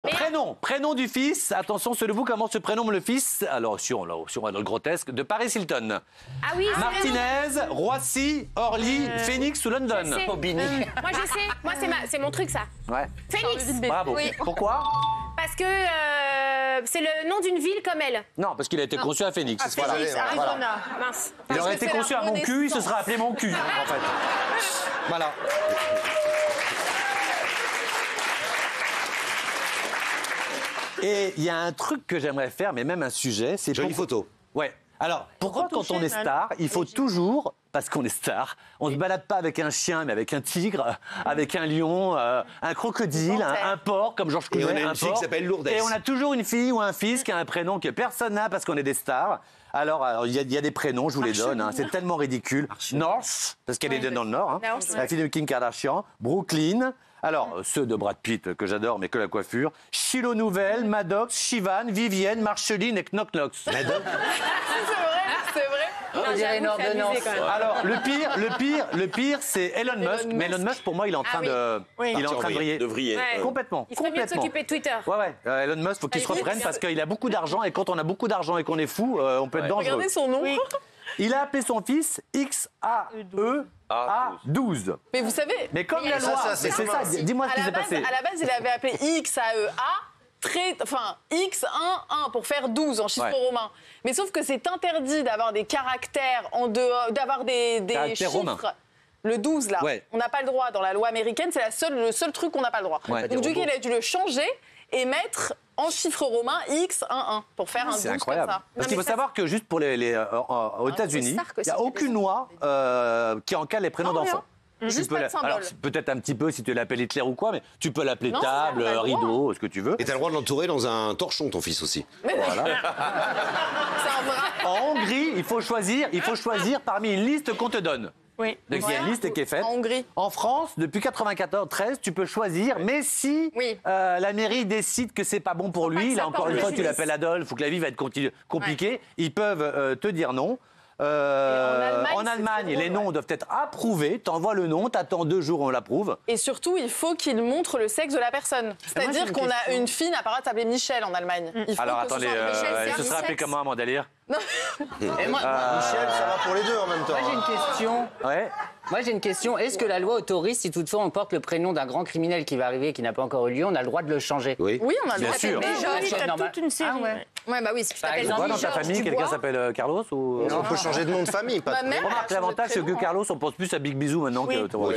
Prénom du fils. Attention, selon vous, comment se prénomme le fils? Alors, si on va dans le grotesque, de Paris Hilton. Ah oui, Martinez, Roissy, Orly, Phoenix ou London? Moi, je sais. Moi, c'est mon truc, ça. Ouais. Phoenix. Bravo. Oui. Pourquoi? Parce que c'est le nom d'une ville comme elle. Non, parce qu'il a été conçu à Phoenix. À Phoenix, Arizona. Mince. Il aurait été conçu à mon cul, il se serait appelé mon cul, en fait. Voilà. Et il y a un truc que j'aimerais faire, mais même un sujet, c'est... Jolie photo. Ouais. Alors, pourquoi quand on est star, il faut toujours, parce qu'on est star, on ne se balade pas avec un chien, mais avec un tigre, avec un lion, un crocodile, un porc, comme Georges Clooney. Et on a une fille qui s'appelle Lourdes. Et on a toujours une fille ou un fils qui a un prénom que personne n'a parce qu'on est des stars. Alors il y a des prénoms, je vous les donne, hein, c'est tellement ridicule. North, parce qu'elle est dans le Nord, hein, la fille de Kim Kardashian. Brooklyn. Alors, ceux de Brad Pitt, que j'adore, mais que la coiffure. Shiloh Nouvelle, Maddox, Shivan, Vivienne, Marceline et Knock Knox. Maddox. C'est vrai. On dirait une ordonnance. Alors, le pire, c'est Elon Musk. Mais Elon Musk, pour moi, il est en train de briller. De vriller. Ouais. Complètement. Il ferait mieux de s'occuper de Twitter. Ouais. Elon Musk, faut qu'il se reprenne parce qu'il a beaucoup d'argent. Et quand on a beaucoup d'argent et qu'on est fou, on peut être dangereux. Regardez son nom. Oui. Il a appelé son fils XAEA12. Mais vous savez... Mais comme la loi, c'est ça, dis-moi ce qui s'est passé. À la base, il avait appelé XAEA, X11 pour faire 12 en chiffre romain. Mais sauf que c'est interdit d'avoir des caractères en dehors, d'avoir des chiffres... romains. Le 12, là, Ouais. on n'a pas le droit. Dans la loi américaine, c'est le seul truc qu'on n'a pas le droit. Ouais. Donc du coup, il a dû le changer et mettre en chiffre romain X11 pour faire un 12 C'est incroyable. comme ça. Parce qu'il faut savoir que juste pour aux États-Unis, il n'y a aucune loi qui encadre les prénoms d'enfants. Juste pas de symbole. Alors, peut-être un petit peu si tu l'appelles Hitler ou quoi, mais tu peux l'appeler table, rideau, ce que tu veux. Et t'as le droit de l'entourer dans un torchon, ton fils aussi. Voilà. C'est un vrai... En Hongrie, il faut choisir parmi une liste qu'on te donne. Oui. Donc il y a une liste qui est faite. En Hongrie. En France, depuis 94-13, tu peux choisir, mais si la mairie décide que c'est pas bon pour lui, là encore une fois tu l'appelles Adolphe ou que la vie va être compliquée, ils peuvent te dire non. En Allemagne, les noms doivent être approuvés. T'envoies le nom, t'attends 2 jours, on l'approuve. Et surtout, il faut qu'il montre le sexe de la personne. C'est-à-dire qu'on a une fille n'a pas le droit de s'appeler Michel en Allemagne. Il faut Alors que ce attendez, soit Michel, elle c'est se un sera appelée sexe. comment, Amandalire? Et moi, Michel, ça va pour les deux en même temps. moi, j'ai une question. Ouais. Moi, j'ai une question. Est-ce que la loi autorise, si toutefois on porte le prénom d'un grand criminel qui va arriver et qui n'a pas encore eu lieu, on a le droit de le changer? Oui. Oui, on a le Bien droit. sûr. C'est normal. toute une série. Ah ouais. Ouais, bah oui, si tu Par t'appelles exemple, Toi, dans ta Georges famille, Dubois, quelqu'un s'appelle Carlos ou... On peut changer de nom de famille, pas de ma mère, Remarque, elle a changé de l'avantage, c'est que prénom. Carlos, on pense plus à Big Bisou maintenant que... Oui.